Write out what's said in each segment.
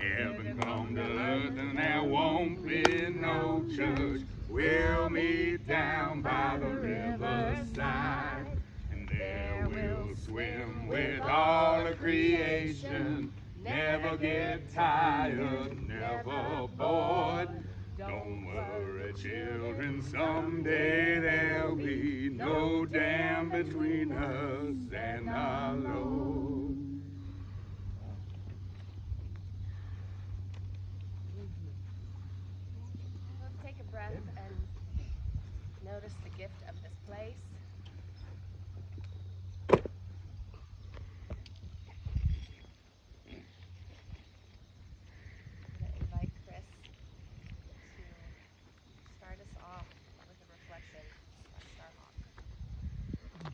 Heaven come to earth and there won't be no church. We'll meet down by the riverside, and there we'll swim with all of creation. Never get tired, never bored. Don't worry, children, someday there'll be no dam between us and our Lord. Let's take a breath and notice the gift of this place. I'm going to invite Chris to start us off with a reflection. Start off. Chris.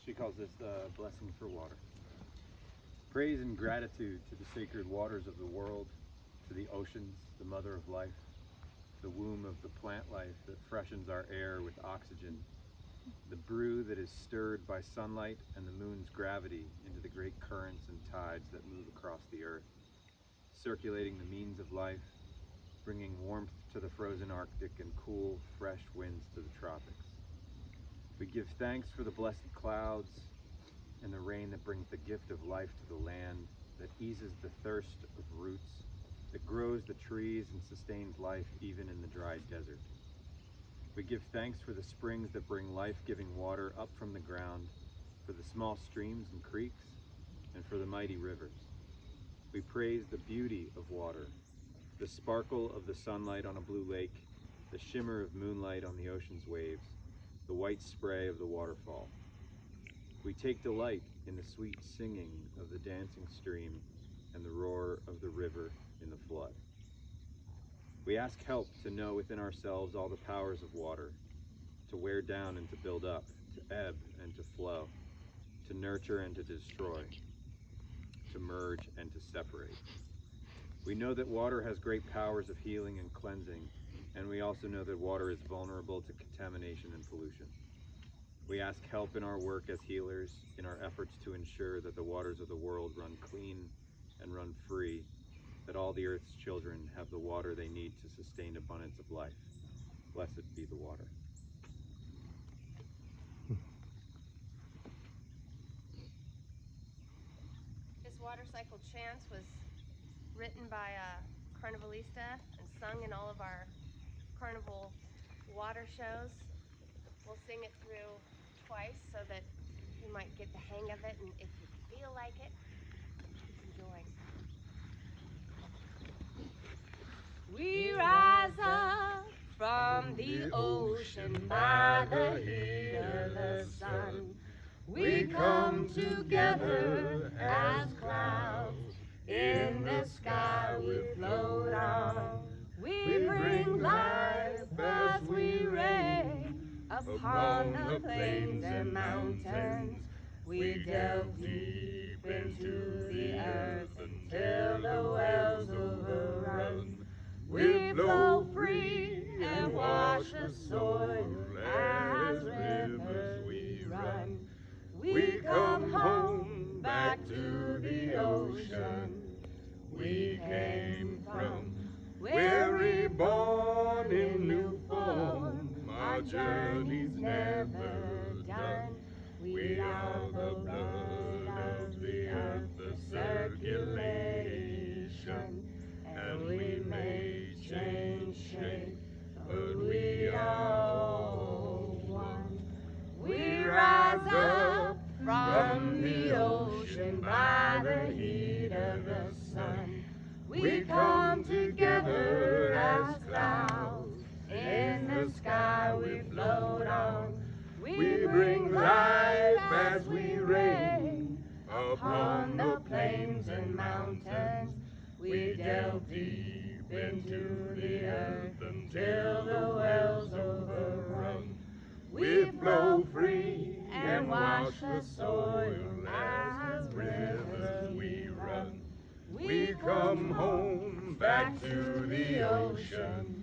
She calls this the blessing for water. Praise and gratitude to the sacred waters of the world, to the oceans, the mother of life, the womb of the plant life that freshens our air with oxygen, the brew that is stirred by sunlight and the moon's gravity into the great currents and tides that move across the earth, circulating the means of life, bringing warmth to the frozen Arctic and cool, fresh winds to the tropics. We give thanks for the blessed clouds and the rain that brings the gift of life to the land, that eases the thirst of roots, that grows the trees and sustains life even in the dry desert. We give thanks for the springs that bring life-giving water up from the ground, for the small streams and creeks, and for the mighty rivers. We praise the beauty of water, the sparkle of the sunlight on a blue lake, the shimmer of moonlight on the ocean's waves, the white spray of the waterfall. We take delight in the sweet singing of the dancing stream and the roar of the river in the flood. We ask help to know within ourselves all the powers of water, to wear down and to build up, to ebb and to flow, to nurture and to destroy, to merge and to separate. We know that water has great powers of healing and cleansing, and we also know that water is vulnerable to contamination and pollution. We ask help in our work as healers, in our efforts to ensure that the waters of the world run clean and run free, that all the earth's children have the water they need to sustain abundance of life. Blessed be the water. This water cycle chant was written by a carnivalista and sung in all of our carnival water shows. We'll sing it through twice so that you might get the hang of it, and if you feel like it, you can join. We rise up from the ocean by the heat of the sun. We come together as clouds. In the sky we float on. We bring life as we rain upon the plains and mountains. We delve deep into the earth until the wells overrun. We flow free and wash the soil as rivers we run. We come home back to the ocean we came from. We're reborn in new form. Our journey's never done. We are the blood of the earth, the circulation, and we may change shape, but we are all one. We rise up from the ocean by the heat of the sun. We come together as clouds. In the sky we float on. We bring life as we rain upon the plains and mountains. We delve deep into the earth until the wells overrun. We flow free and wash the soil as rivers we run. We come home back to the ocean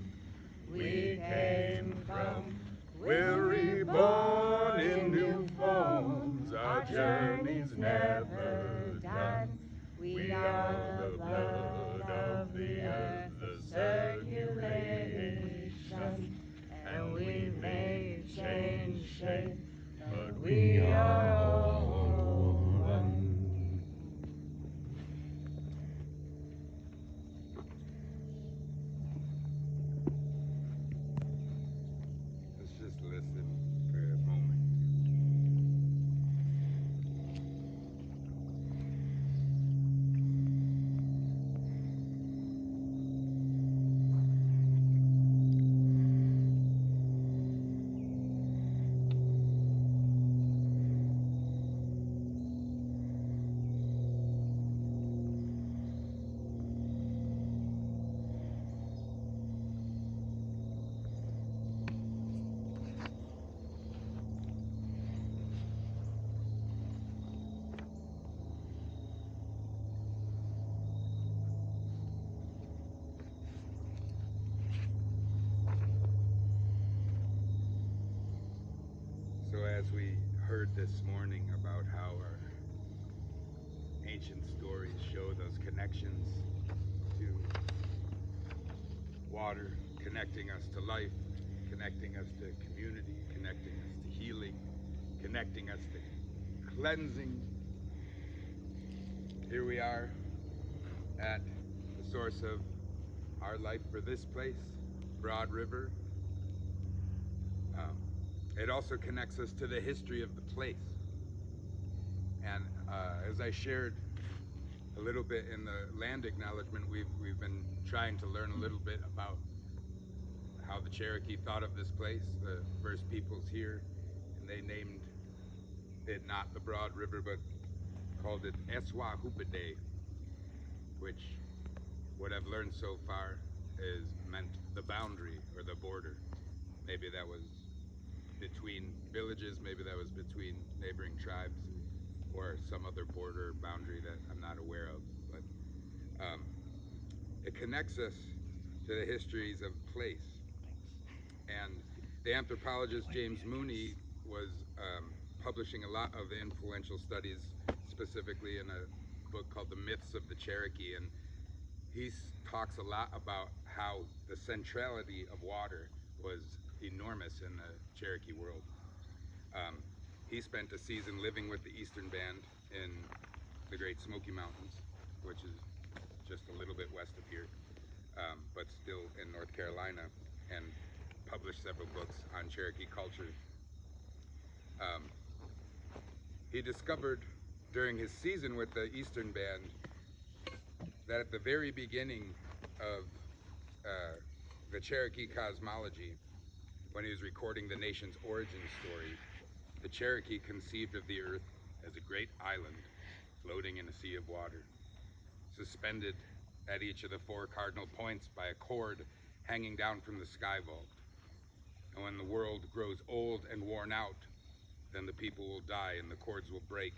we came from. We're reborn in new forms. Our journey's never ever done. We are the blood of the earth, the circulation, and we may change shape, but we are all one. Let's just listen for a moment. So as we heard this morning about how our ancient stories show those connections to water, connecting us to life, connecting us to community, connecting us to healing, connecting us to cleansing. Here we are at the source of our life for this place, Broad River. It also connects us to the history of the place. And as I shared a little bit in the land acknowledgement, we've been trying to learn a little bit about how the Cherokee thought of this place, the first peoples here, and they named it not the Broad River, but called it Eswahupede, which what I've learned so far is meant the boundary or the border. Maybe that was between villages, maybe that was between neighboring tribes, or some other border boundary that I'm not aware of. But it connects us to the histories of place. And the anthropologist James Mooney was publishing a lot of influential studies, specifically in a book called The Myths of the Cherokee. And he talks a lot about how the centrality of water was enormous in the Cherokee world. He spent a season living with the Eastern Band in the Great Smoky Mountains, which is just a little bit west of here, but still in North Carolina, and published several books on Cherokee culture. He discovered during his season with the Eastern Band that at the very beginning of the Cherokee cosmology, when he was recording the nation's origin story, the Cherokee conceived of the earth as a great island floating in a sea of water, suspended at each of the four cardinal points by a cord hanging down from the sky vault. And when the world grows old and worn out, then the people will die and the cords will break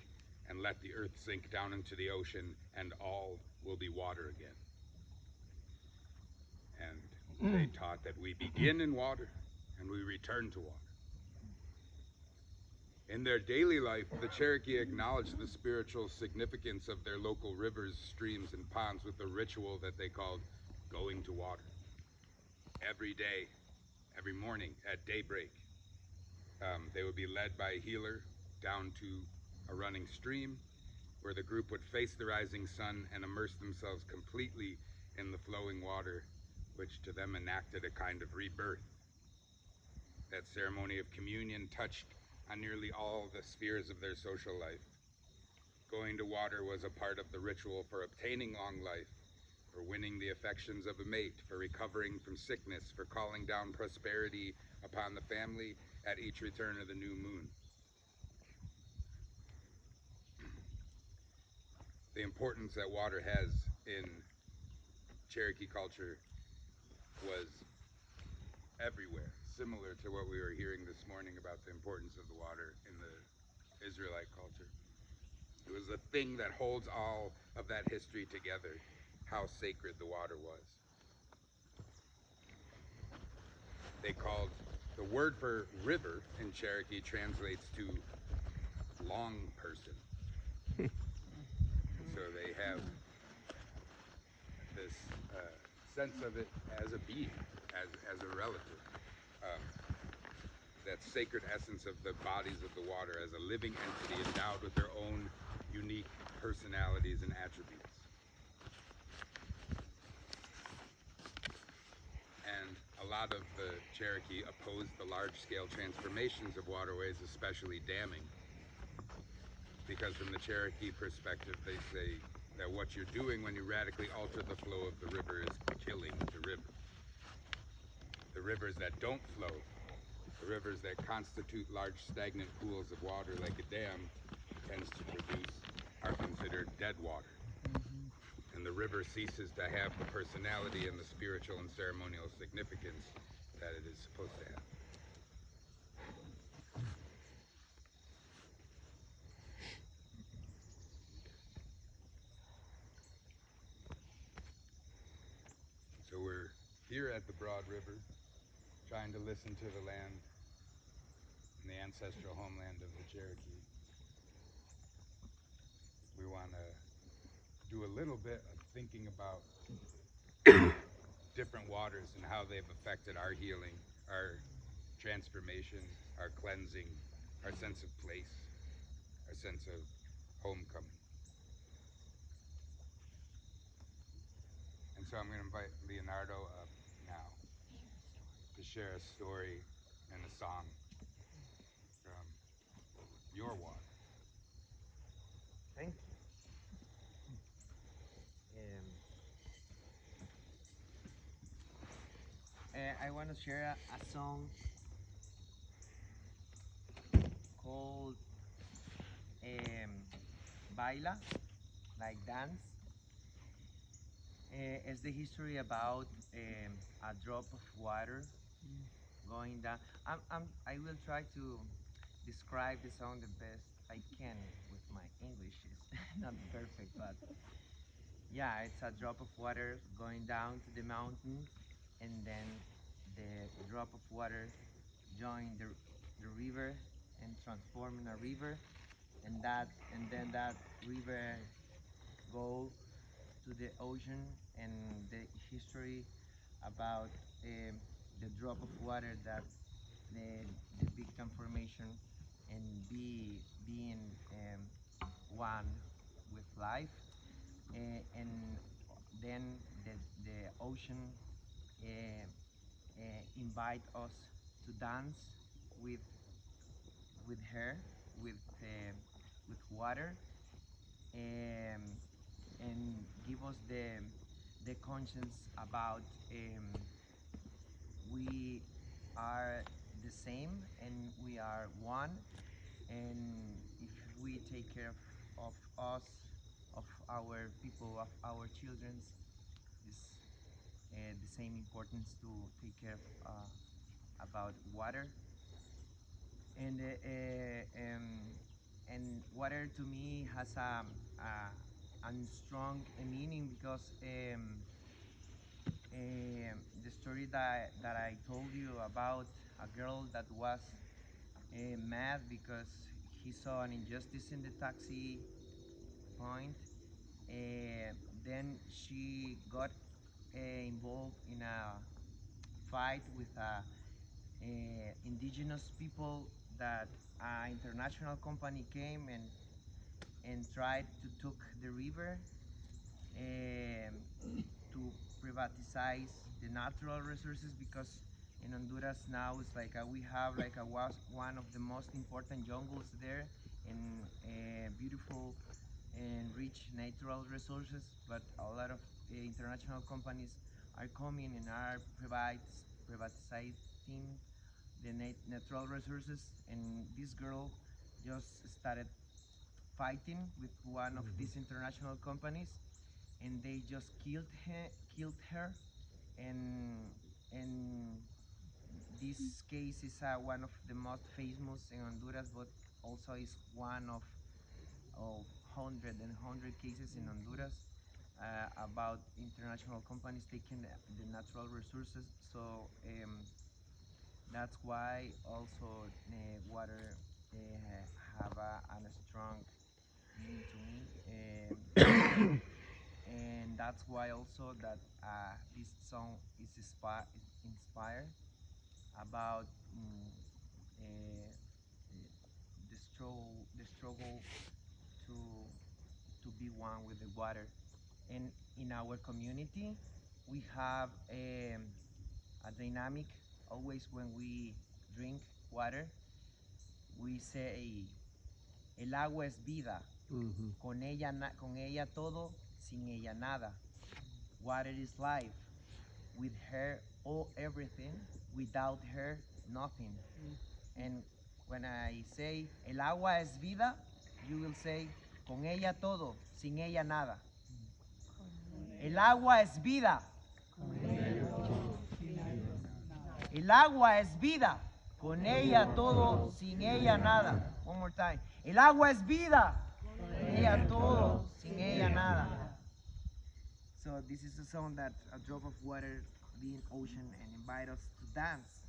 and let the earth sink down into the ocean and all will be water again. And they taught that we begin in water and we return to water. In their daily life, the Cherokee acknowledged the spiritual significance of their local rivers, streams, and ponds with a ritual that they called going to water. Every day, every morning at daybreak, they would be led by a healer down to a running stream where the group would face the rising sun and immerse themselves completely in the flowing water, which to them enacted a kind of rebirth. That ceremony of communion touched on nearly all the spheres of their social life. Going to water was a part of the ritual for obtaining long life, for winning the affections of a mate, for recovering from sickness, for calling down prosperity upon the family at each return of the new moon. The importance that water has in Cherokee culture was everywhere, similar to what we were hearing this morning about the importance of the water in the Israelite culture. It was the thing that holds all of that history together, how sacred the water was. They called, the word for river in Cherokee translates to long person. sense of it as a being, as a relative. Um, that sacred essence of the bodies of the water as a living entity endowed with their own unique personalities and attributes. And a lot of the Cherokee opposed the large-scale transformations of waterways, especially damming, because from the Cherokee perspective, they say that what you're doing when you radically alter the flow of the river is killing the river. The rivers that don't flow, the rivers that constitute large stagnant pools of water like a dam tends to produce, are considered dead water. And the river ceases to have the personality and the spiritual and ceremonial significance that it is supposed to have. So we're here at the Broad River, trying to listen to the land and the ancestral homeland of the Cherokee. We want to do a little bit of thinking about different waters and how they've affected our healing, our transformation, our cleansing, our sense of place, our sense of homecoming. And so I'm going to invite Leonardo up now to share a story and a song from your water. Thank you. I want to share a song called Baila, like dance. It's the history about a drop of water going down. I will try to describe the song the best I can with my English. Is not perfect, but yeah, it's a drop of water going down to the mountain, and then the drop of water join the river and transform in a river, and then that river go to the ocean, and the history about the drop of water that the big transformation and being one with life, and then the ocean uh, invite us to dance with her, with with water, um, and give us the conscience about we are the same and we are one, and if we take care of us, of our people, of our children, is the same importance to take care about water. And water to me has a strong meaning because the story that I told you about a girl that was mad because he saw an injustice in the taxi point. Then she got involved in a fight with indigenous people that an international company came and tried to took the river um, to privatize the natural resources, because in Honduras now it's like we have like one of the most important jungles there, and beautiful and rich natural resources, but a lot of international companies are coming and are privatizing the natural resources, and this girl just started fighting with one of these international companies, and they just killed her, and this case is one of the most famous in Honduras, but also is one of hundred cases in Honduras about international companies taking the natural resources. So that's why also water have a strong meaning to me, and that's why also that this song is inspired about uh, the struggle to be one with the water. And in our community, we have a dynamic. Always when we drink water, we say, el agua es vida, con ella todo, sin ella nada. Water is life, with her all everything, without her nothing. And when I say el agua es vida, you will say con ella todo, sin ella nada. El agua es vida. El agua es vida, con ella todo, sin ella nada. One more time. El agua es vida, con ella todo, sin ella nada. So this is a song that a drop of water being ocean and invite us to dance.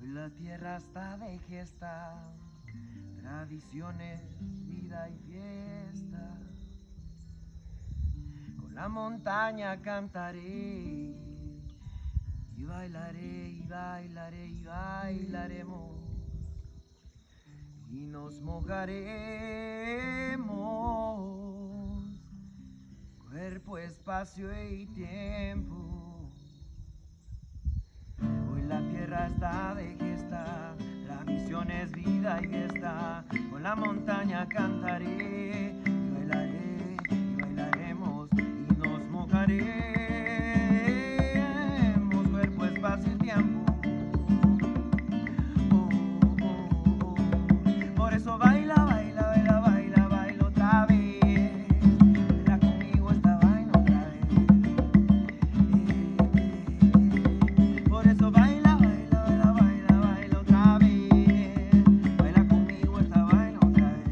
Hoy la tierra está de fiesta, tradiciones, vida y fiesta. Con la montaña cantaré y bailaré y bailaré y bailaremos y nos mojaremos, cuerpo, espacio y tiempo. Hoy la tierra está de fiesta, tradiciones, vida y fiesta. Con la montaña cantaré y bailaré y bailaremos y nos mojaremos, cuerpo, espacio y tiempo. Por eso baila, baila, baila, baila, baila otra vez. Baila conmigo esta vaina otra vez. Por eso baila, baila, baila, baila, baila otra vez. Baila conmigo esta vaina otra vez.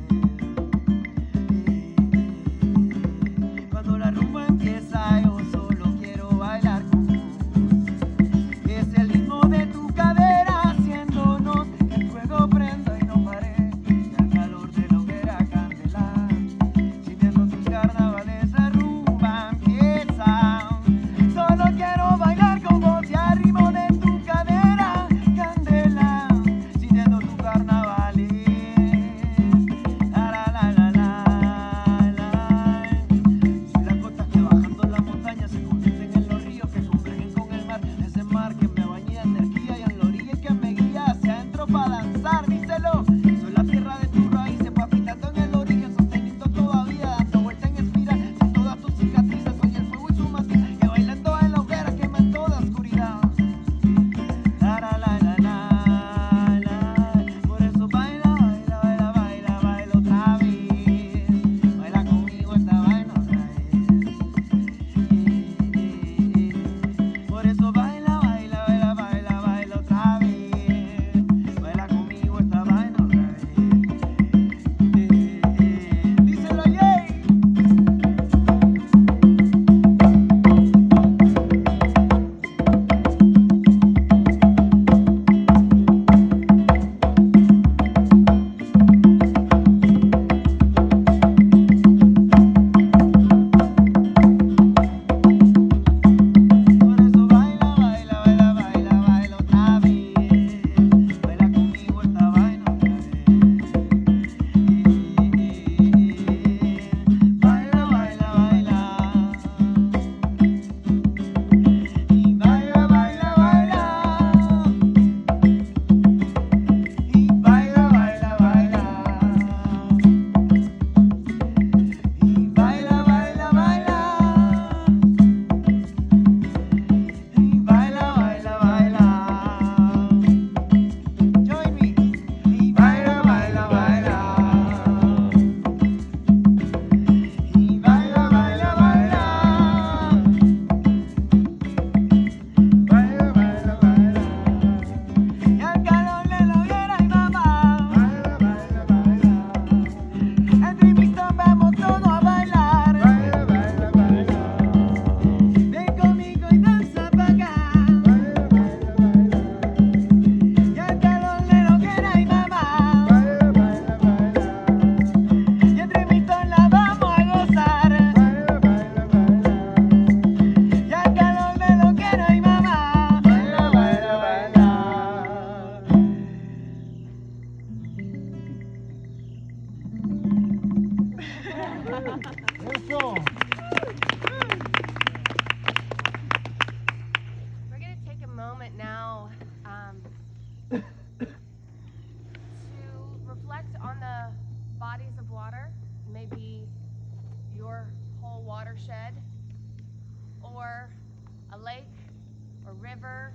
river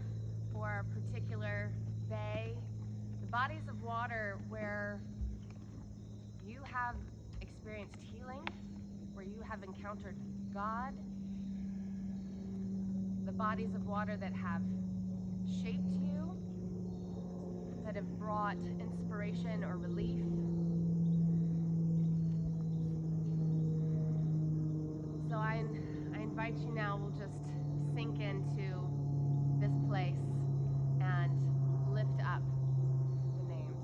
or a particular bay, the bodies of water where you have experienced healing, where you have encountered God, the bodies of water that have shaped you, that have brought inspiration or relief. So I invite you now, we'll just sink into this place and lift up the names.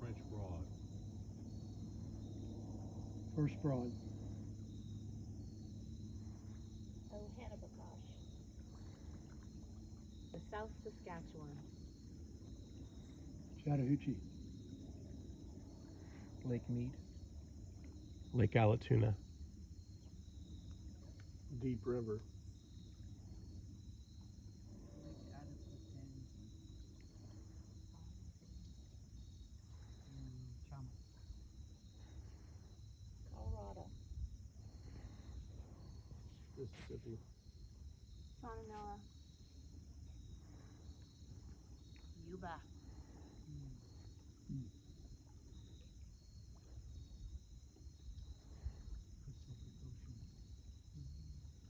French Broad. First Broad. Ohanabakosh. The South Saskatchewan. Chattahoochee. Lake Mead. Lake Allatoona. Deep River. Colorado. Mississippi. Sonoma. Yuba.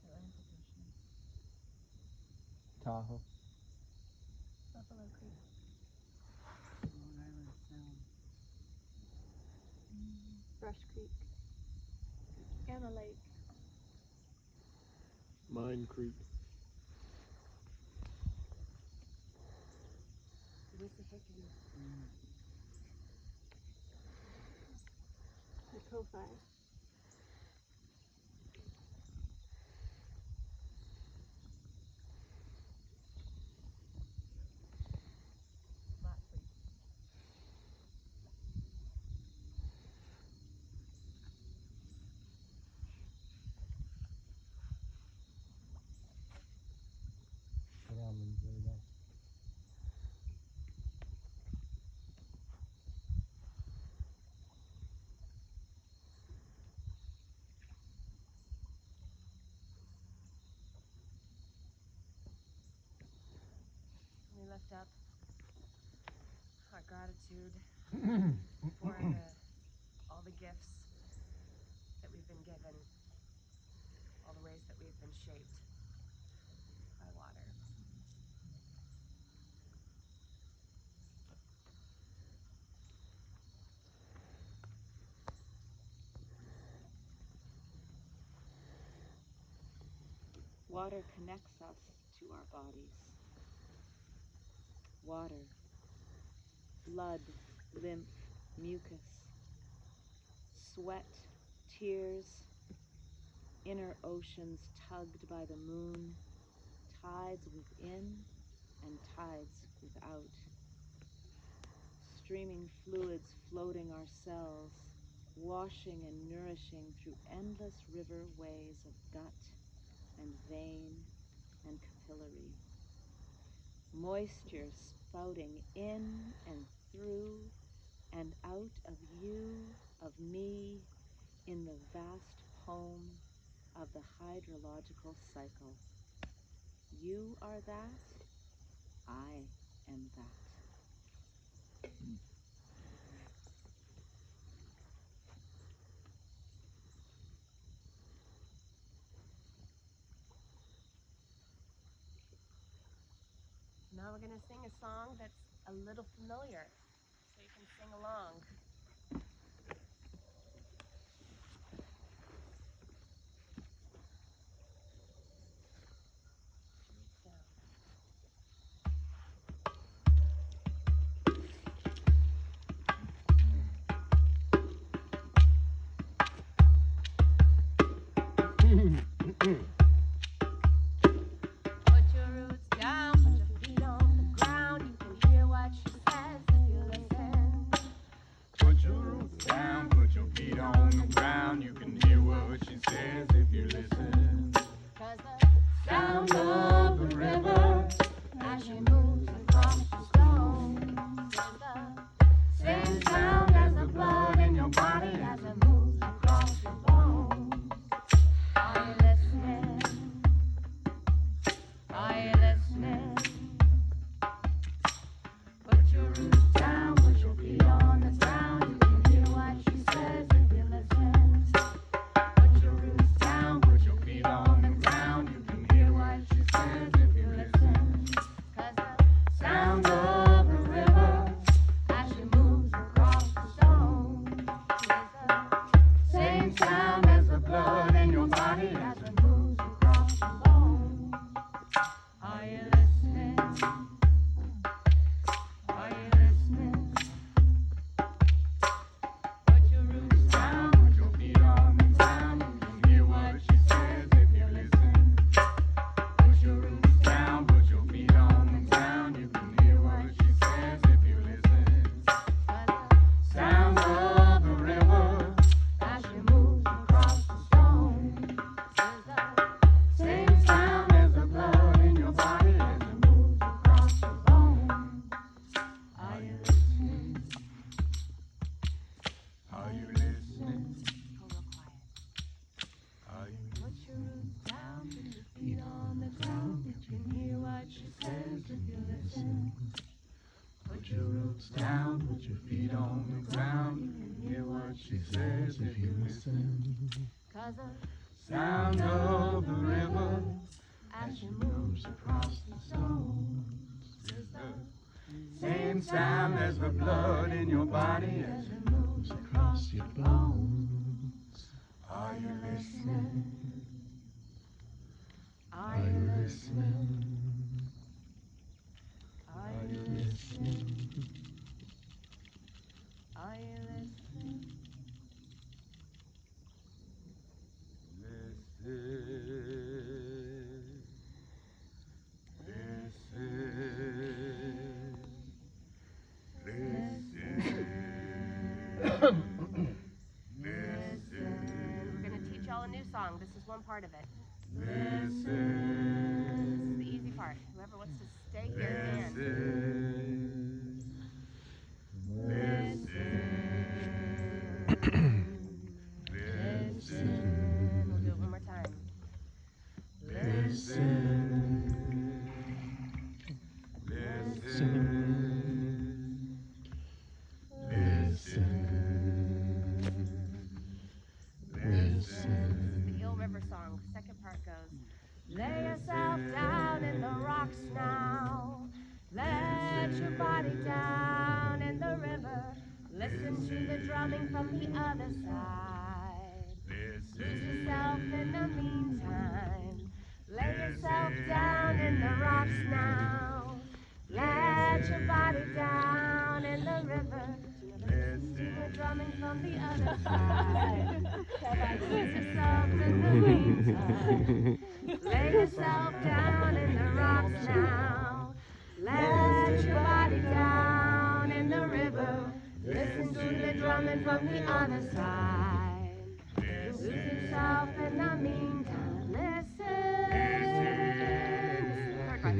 Atlantic Ocean. Tahoe. Buffalo Creek. Long Island Sound. Brush Creek. Anna Lake. Mine Creek. Wissahickon. Nicofi. Motley. We lift up our gratitude for all the gifts that we've been given, all the ways that we've been shaped by water. Water connects us to our bodies. Water, blood, lymph, mucus, sweat, tears, inner oceans tugged by the moon, tides within and tides without, streaming fluids floating our cells, washing and nourishing through endless river ways of gut and vein and capillary. Moisture spouting in and through and out of you, of me, in the vast poem of the hydrological cycle. You are that, I am that. Now we're going to sing a song that's a little familiar, so you can sing along. Put your roots down, put your feet on the ground. You can hear what she says if you listen. sound of the river as she moves across the stone. Same sound as the blood in your body as it moves across your bones. Are you listening? Are you listening? Put your roots down, put your feet on the ground. You can hear what she says if you listen. Put your roots down, put your feet on the ground. You can hear what she says if you listen. 'Cause the sound of the river as she moves across the stone is the same sound as the blood in your body as it moves across your bones. Are you listening? Are you listening? Put your roots down, put your feet on the ground. You can hear what she says if you listen. Put your roots down, put your feet on the ground. You can hear what she says if you listen. Sounds of the river as she moves across the stone is the same sound as the blood in your body as it moves across your bones. Are you listening? Are you listening? Go real quiet. Are you Put your roots down, put your feet on the ground. You can hear what she says if you listen. Put your roots down, put your feet on the ground. You can hear what she says if you listen. 'Cause the sound of the river as she moves across the stone is the same sound as the blood in your body as it moves across your bones. Are you listening? Are you listening? Are you listening? Are you listening? We're going to teach y'all a new song. This is one part of it. Listen. This is the easy part. Whoever wants to stay here can. We'll do it one more time. This is the Eel River song. Second part goes, lay yourself down in the rocks now. Let your body down in the river. Listen to the drumming from the other side. Lose yourself in the meantime. Lay yourself down in the rocks now. Let your body down in the river. Listen to the drumming from the other side. Lose yourself in the meantime. Lay yourself down in the rocks now. Let your body down in the river. Listen to the drumming from the other side. Lose yourself in the meantime. Listen.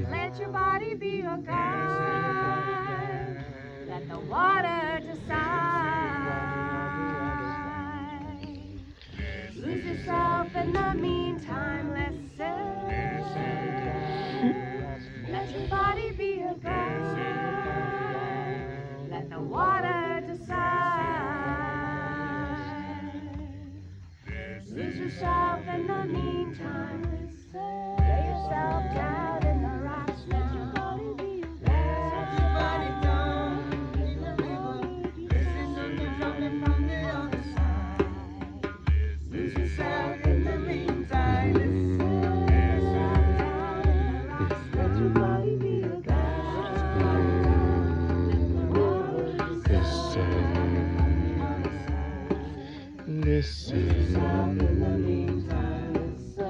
Let your body be your guide. Let the water decide. Lose yourself in the meantime. Listen. Let your body be your guide. Let the water decide. Lose yourself in the meantime. Listen. Lay yourself down in the rocks. Let your body be your guide. Let your body down in the river. Listen to the drumming from the other side. Lose yourself in the meantime. Listen. Lay yourself down in the rocks. Let your body be your guide. Let your body down. Let the water decide. Listen. In the meantime, listen.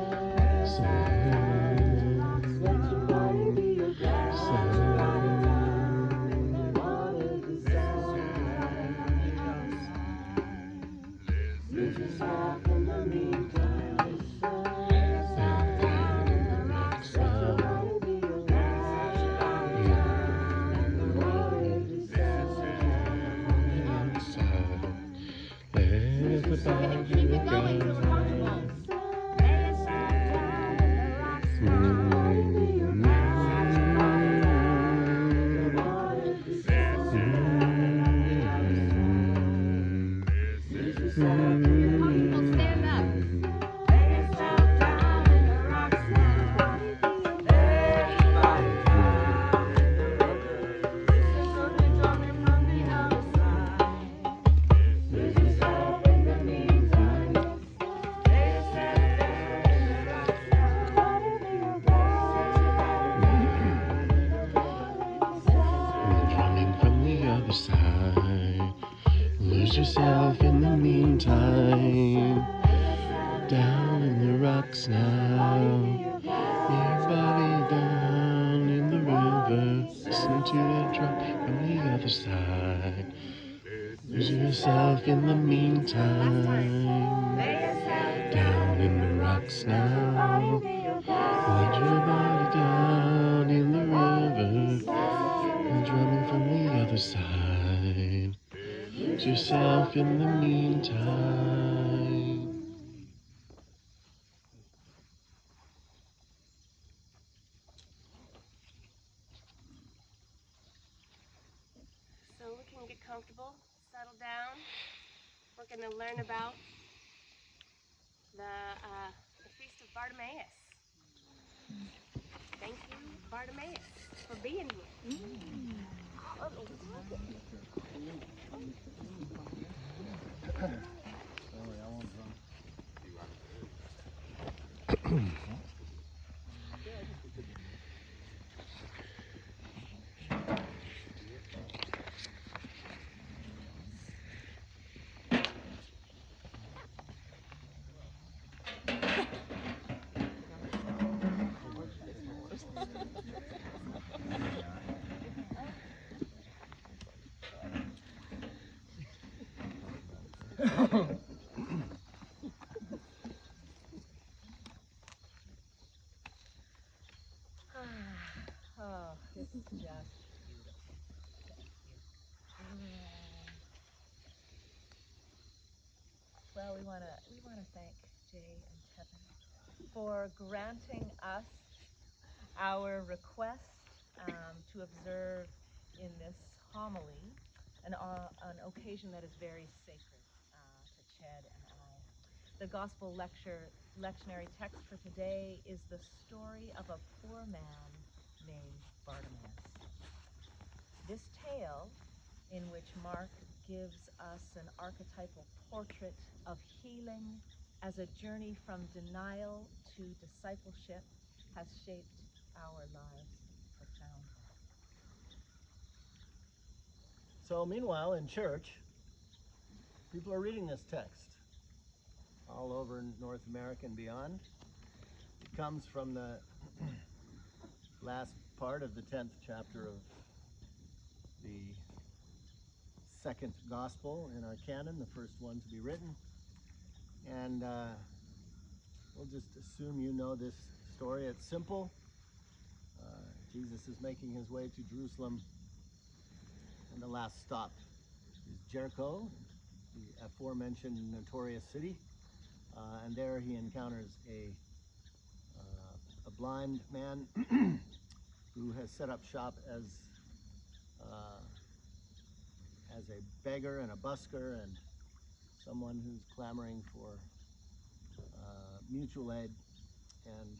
yourself in the meantime. Down in the rocks now. Your body down in the river. Listen to it drop from the other side. Lose yourself in the meantime. Down in the rocks now. Let your body down in the river. And drumming from the other side. Lose yourself in the meantime. So we can get comfortable, settle down. We're going to learn about the Feast of Bartimaeus. Thank you, Bartimaeus, for being here. Oh, this is just beautiful. Thank you. Well, we want to thank Jay and Tevin for granting us our request to observe in this homily an occasion that is very sacred to Ched and I. The gospel lectionary text for today is the story of a poor man named Bartimaeus. This tale, in which Mark gives us an archetypal portrait of healing as a journey from denial to discipleship, has shaped our lives profoundly. So meanwhile, in church, people are reading this text all over North America and beyond. It comes from the last part of the 10th chapter of the second gospel in our canon, the first one to be written. And we'll just assume you know this story. It's simple. Jesus is making his way to Jerusalem, and the last stop is Jericho, the aforementioned notorious city. And there he encounters a blind man who has set up shop as a beggar and a busker and someone who's clamoring for mutual aid. And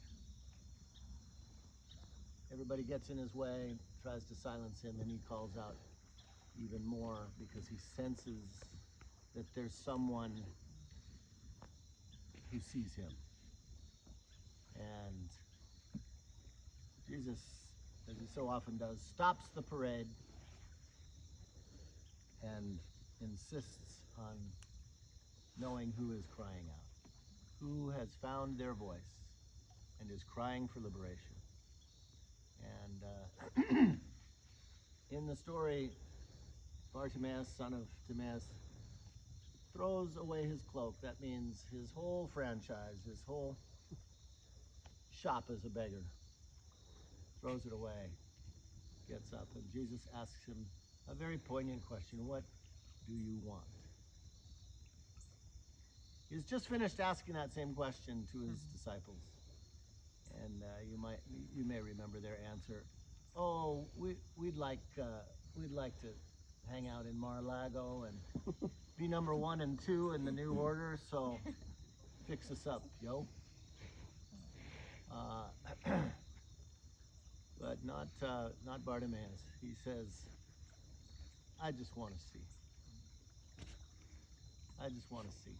everybody gets in his way, tries to silence him, and he calls out even more because he senses that there's someone who sees him. And Jesus, as he so often does, stops the parade and insists on knowing who is crying out, who has found their voice and is crying for liberation. And in the story, Bartimaeus, son of Timaeus, throws away his cloak. That means his whole franchise, his whole shop as a beggar. Throws it away, gets up, and Jesus asks him a very poignant question: what do you want? He's just finished asking that same question to his disciples, and you may remember their answer. Oh, we'd like to hang out in Mar-a-Lago and be number 1 and 2 in the new order. So fix us up, yo. But not Bartimaeus. He says, I just want to see. I just want to see.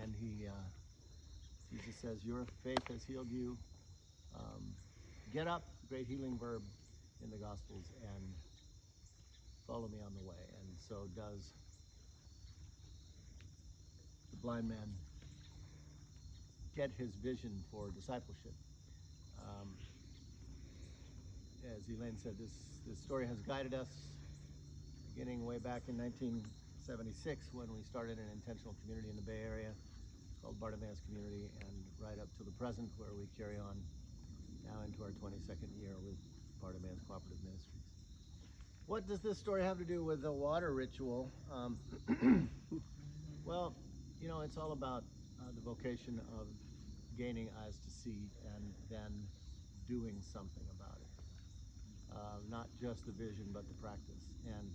And Jesus says, your faith has healed you. Get up, great healing verb in the Gospels, and follow me on the way. And so does the blind man get his vision for discipleship. As Elaine said, this story has guided us beginning way back in 1976 when we started an intentional community in the Bay Area called Bartimaeus Community, and right up to the present, where we carry on now into our 22nd year with Bartimaeus Cooperative Ministries. What does this story have to do with the water ritual? Well, you know, it's all about the vocation of gaining eyes to see and then doing something about it. Not just the vision, but the practice. And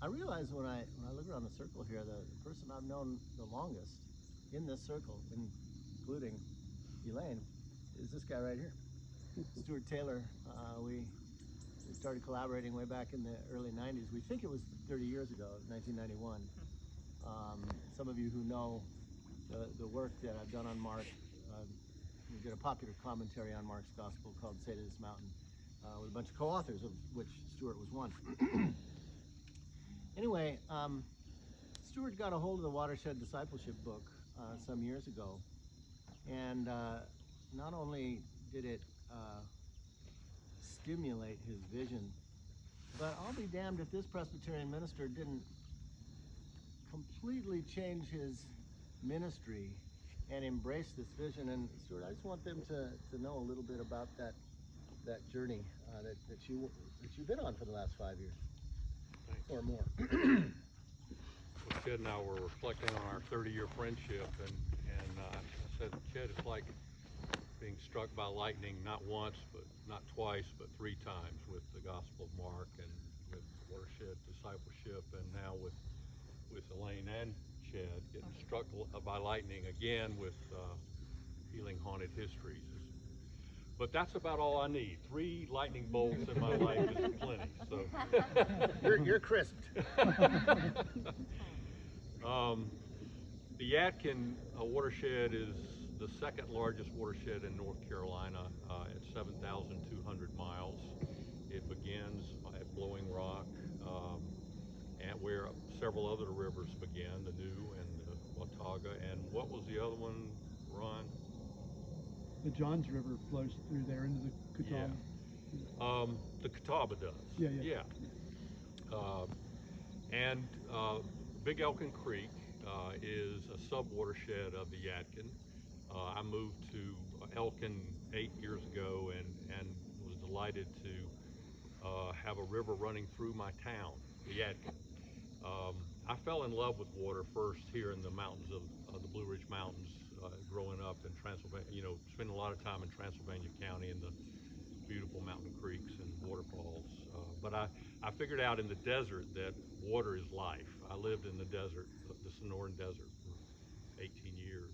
I realize when I look around the circle here, the person I've known the longest in this circle, including Elaine, is this guy right here, Stuart Taylor. We started collaborating way back in the early 90s. We think it was 30 years ago, 1991. Some of you who know the work that I've done on Mark, we did a popular commentary on Mark's gospel called Say to This Mountain, with a bunch of co-authors, of which Stuart was one. Anyway, Stuart got a hold of the Watershed Discipleship book some years ago, and not only did it stimulate his vision, but I'll be damned if this Presbyterian minister didn't completely change his ministry and embrace this vision. And Stuart, I just want them to know a little bit about that journey that you've been on for the last 5 years. Thanks. Or more. Well, Ched and I were reflecting on our 30-year friendship, and I said, Ched, it's like being struck by lightning, not once, but not twice, but 3 times with the Gospel of Mark and with Watershed Discipleship, and now with Elaine and Ched, getting struck by lightning again with Healing Haunted Histories. But that's about all I need. 3 lightning bolts in my life is plenty. So you're crisped. The Yadkin Watershed is the 2nd largest watershed in North Carolina at 7,200 miles. It begins at Blowing Rock, and where several other rivers began, the New and the Watauga. And what was the other one, Ron? The Johns River flows through there into the Catawba. Yeah. The Catawba does. Yeah. And Big Elkin Creek is a sub-watershed of the Yadkin. I moved to Elkin 8 years ago and was delighted to have a river running through my town, the Yadkin. I fell in love with water first here in the mountains of the Blue Ridge Mountains, growing up in Transylvania, spending a lot of time in Transylvania County in the beautiful mountain creeks and waterfalls. But I figured out in the desert that water is life. I lived in the desert, the Sonoran Desert, for 18 years.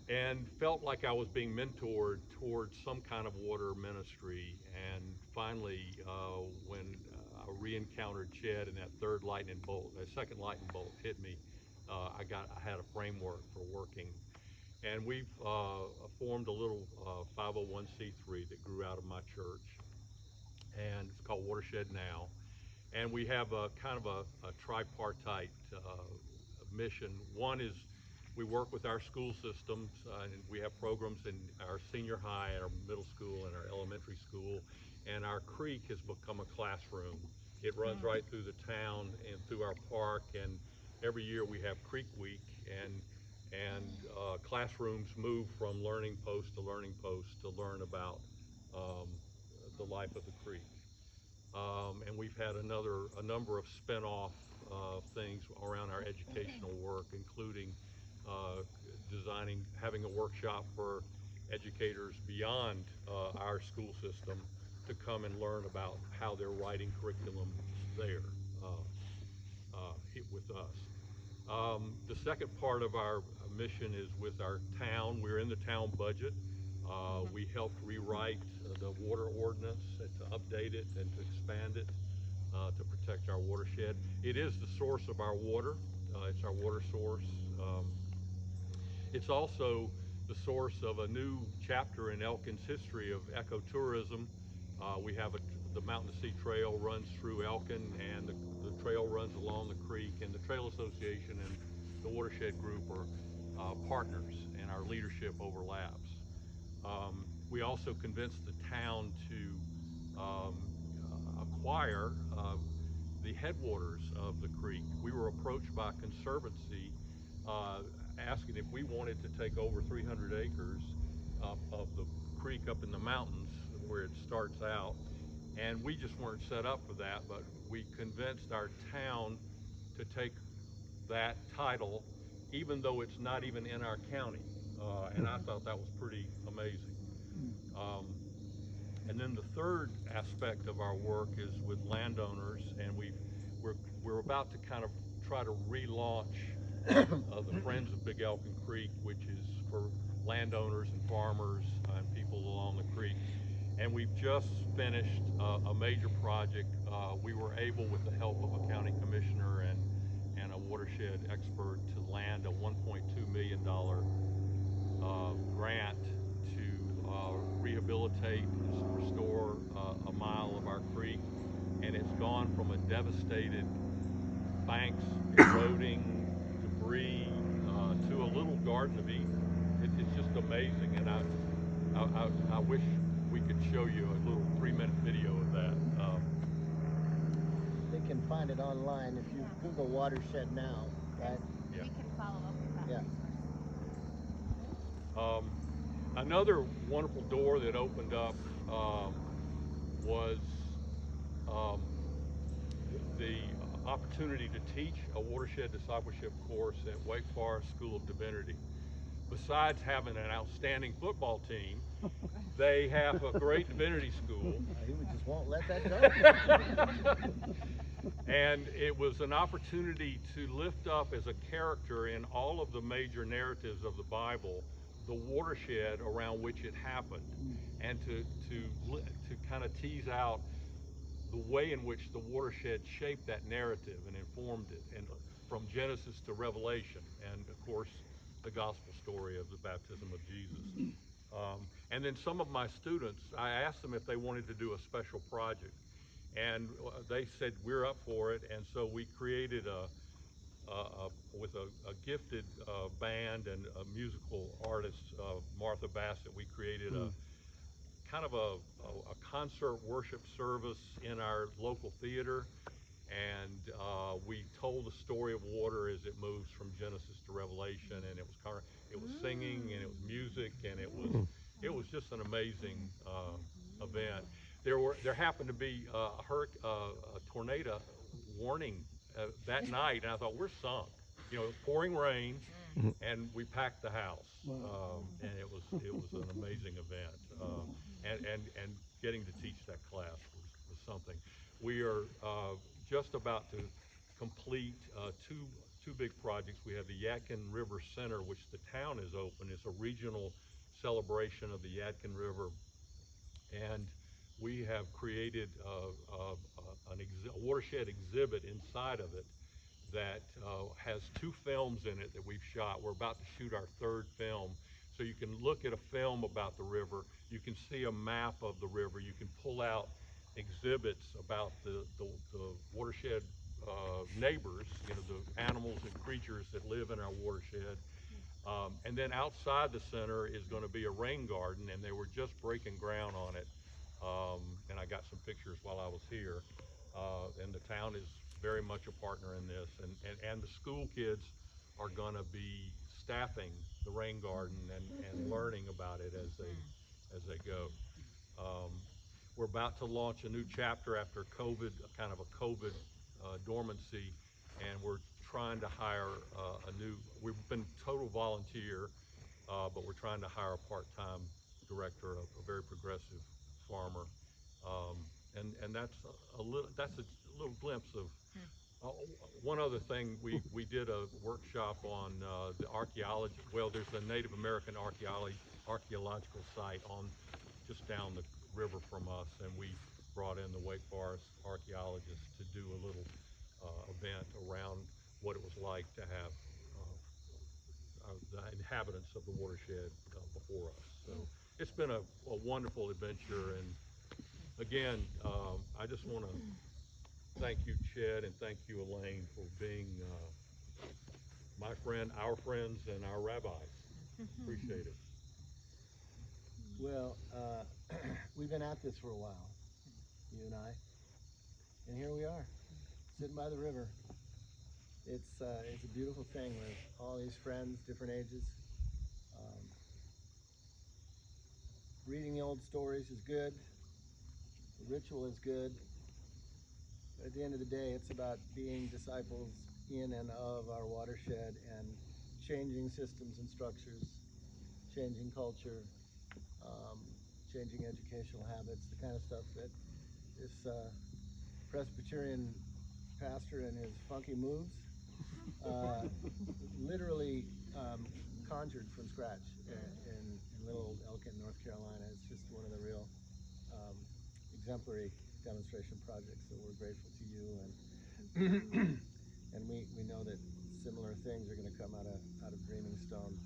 And felt like I was being mentored towards some kind of water ministry. And finally, when I re-encountered Ched and that 2nd lightning bolt hit me, I had a framework for working. And we've formed a little 501c3 that grew out of my church, and it's called Watershed Now. And we have a kind of a tripartite mission. One is we work with our school systems, and we have programs in our senior high, our middle school, and our elementary school. And our creek has become a classroom. It runs right through the town and through our park, and every year we have Creek Week, and classrooms move from learning post to learning post to learn about the life of the creek. And we've had a number of spin-off things around our educational work, including having a workshop for educators beyond our school system to come and learn about how they're writing curriculum there with us. The second part of our mission is with our town. We're in the town budget. We helped rewrite the water ordinance to update it and to expand it to protect our watershed. It is the source of our water. It's our water source. It's also the source of a new chapter in Elkin's history of ecotourism. We have the Mountain to Sea Trail runs through Elkin, and the trail runs along the creek, and the Trail Association and the Watershed Group are partners, and our leadership overlaps. We also convinced the town to acquire the headwaters of the creek. We were approached by Conservancy asking if we wanted to take over 300 acres of the creek up in the mountains where it starts out. And we just weren't set up for that, but we convinced our town to take that title, even though it's not even in our county. And I thought that was pretty amazing. And then the third aspect of our work is with landowners, and we're about to kind of try to relaunch the Friends of Big Elkin Creek, which is for landowners and farmers and people along the creek. And we've just finished a major project. We were able, with the help of a county commissioner and a watershed expert, to land a $1.2 million grant to rehabilitate, restore a mile of our creek. And it's gone from a devastated banks, eroding, debris, to a little Garden of Eden. It's just amazing, and I wish we could show you a little 3-minute video of that. They can find it online if you Google Watershed now, right? Yeah. We can follow up with that resource. Another wonderful door that opened up was the opportunity to teach a watershed discipleship course at Wake Forest School of Divinity. Besides having an outstanding football team, they have a great divinity school. He just won't let that go. And it was an opportunity to lift up as a character in all of the major narratives of the Bible the watershed around which it happened, and to kind of tease out the way in which the watershed shaped that narrative and informed it, and from Genesis to Revelation, and of course the gospel story of the baptism of Jesus. And then some of my students, I asked them if they wanted to do a special project, and they said we're up for it. And so we created with a gifted band and a musical artist, Martha Bassett, we created a kind of a concert worship service in our local theater, and we told the story of water as it moves from Genesis to Revelation, and it was singing, and it was music, and it was just an amazing event. There happened to be a tornado warning that night, and I thought, we're sunk. Pouring rain, and we packed the house, and it was an amazing event, and getting to teach that class was something. We are just about to complete two big projects. We have the Yadkin River Center, which the town has opened. It's a regional celebration of the Yadkin River, and we have created a watershed exhibit inside of it that has 2 films in it that we've shot. We're about to shoot our 3rd film. So you can look at a film about the river, you can see a map of the river, you can pull out exhibits about the watershed neighbors, the animals and creatures that live in our watershed. And then outside the center is going to be a rain garden, and they were just breaking ground on it. And I got some pictures while I was here. And the town is very much a partner in this, and the school kids are going to be staffing the rain garden and learning about it as they go. We're about to launch a new chapter after COVID, kind of a COVID dormancy, and we're trying to hire we've been total volunteer, but we're trying to hire a part-time director, a very progressive farmer. And that's a little glimpse of one other thing. We did a workshop on the archaeology. Well, there's a Native American archaeological site just down the river from us, and we brought in the Wake Forest archaeologists to do a little event around what it was like to have the inhabitants of the watershed before us. So it's been a wonderful adventure, and again, I just want to thank you, Ched, and thank you, Elaine, for being my friend, our friends, and our rabbis. Appreciate it. Well, we've been at this for a while, you and I, and here we are, sitting by the river. It's a beautiful thing with all these friends, different ages. Reading the old stories is good. The ritual is good. But at the end of the day, it's about being disciples in and of our watershed and changing systems and structures, changing culture, changing educational habits, the kind of stuff that this Presbyterian pastor and his funky moves literally conjured from scratch in little old Elkin, North Carolina. It's just one of the real exemplary demonstration projects, so we're grateful to you, and and we know that similar things are going to come out of Dreaming Stone,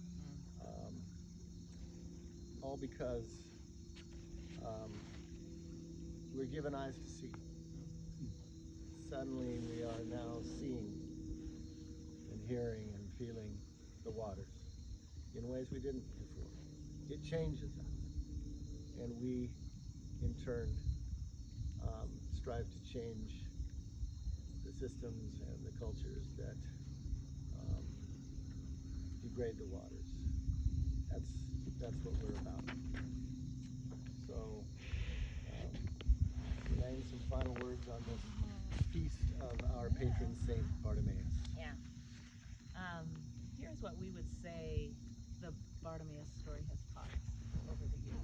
all because we're given eyes to see. Suddenly we are now seeing and hearing and feeling the waters in ways we didn't before. It changes us, and we in turn strive to change the systems and the cultures that degrade the waters. That's what we're about. So, Elaine, some final words on this feast of our patron saint Bartimaeus. Yeah. Here's what we would say the Bartimaeus story has taught us over the years.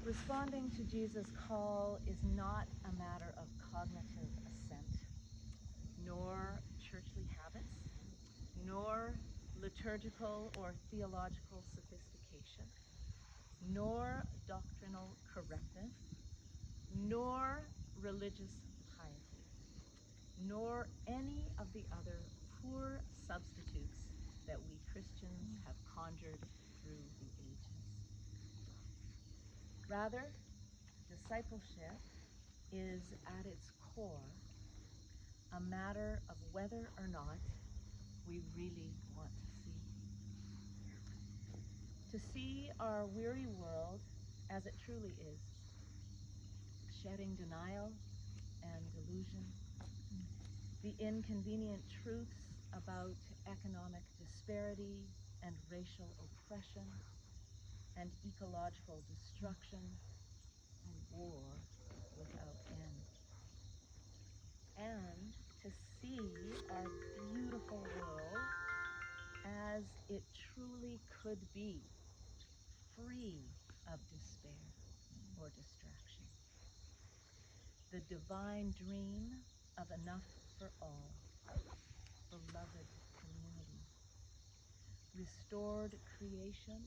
Responding to Jesus' call is not a matter of cognitive assent, nor churchly habits, nor liturgical or theological sophistication, nor doctrinal correctness, nor religious piety, nor any of the other poor substitutes that we Christians have conjured through the ages. Rather, discipleship is at its core a matter of whether or not we really want to see. To see our weary world as it truly is, shedding denial and delusion, the inconvenient truths about economic disparity and racial oppression and ecological destruction and war without end. And to see our beautiful world as it truly could be, free of despair or distraction. The divine dream of enough for all, beloved community, restored creation,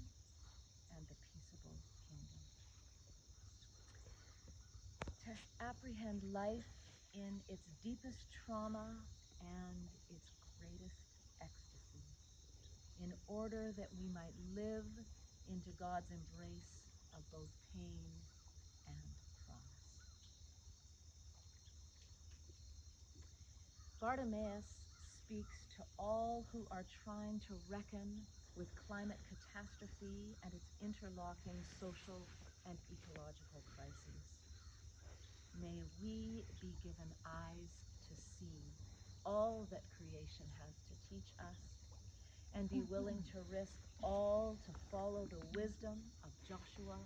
and the peaceable kingdom. To apprehend life in its deepest trauma and its greatest ecstasy, in order that we might live into God's embrace of both pain and promise. Bartimaeus speaks to all who are trying to reckon with climate catastrophe and its interlocking social and ecological crises. May we be given eyes to see all that creation has to teach us, and be willing to risk all to follow the wisdom of Joshua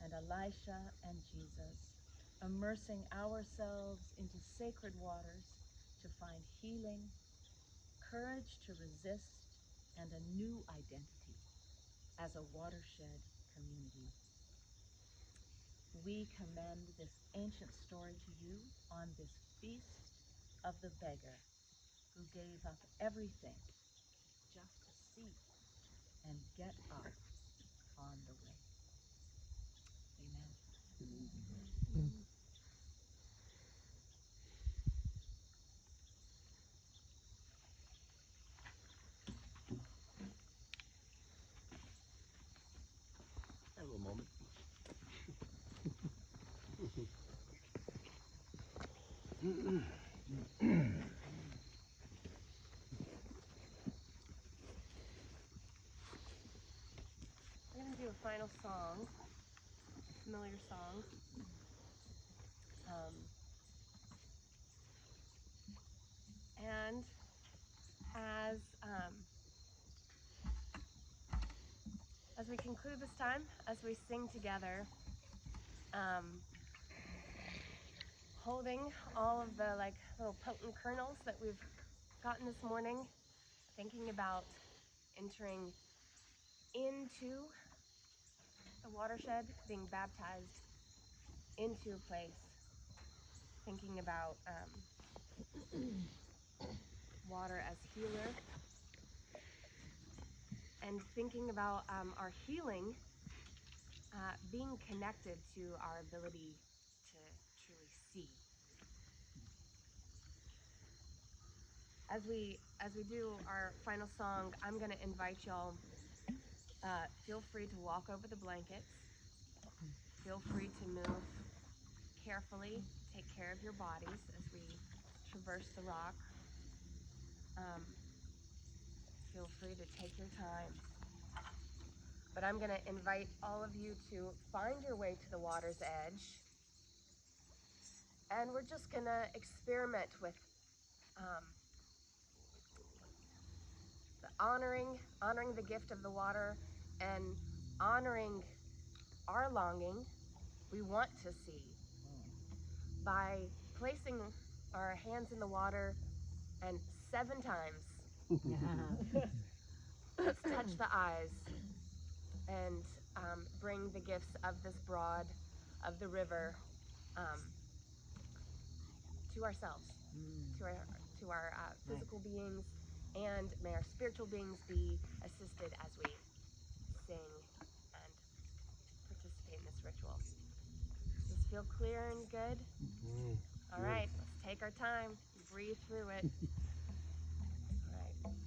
and Elisha and Jesus, immersing ourselves into sacred waters to find healing, courage to resist, and a new identity as a watershed community. We commend this ancient story to you on this feast of the beggar who gave up everything just to see and get up on the way. Amen. Have a moment. a final song, a familiar song. And as we conclude this time, as we sing together, holding all of the like little potent kernels that we've gotten this morning, thinking about entering into the watershed, being baptized into a place, thinking about water as healer, and thinking about our healing being connected to our ability to truly see. As we do our final song, I'm going to invite y'all, feel free to walk over the blankets. Feel free to move carefully, take care of your bodies as we traverse the rock. Feel free to take your time. But I'm going to invite all of you to find your way to the water's edge. And we're just going to experiment with the honoring the gift of the water and honoring our longing. We want to see by placing our hands in the water and 7 times let's touch the eyes and bring the gifts of this broad, of the river, to ourselves, to our physical beings, and may our spiritual beings be assisted as we sing and participate in this ritual. Does this feel clear and good? All right, let's take our time, breathe through it. All right.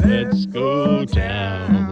Let's go down.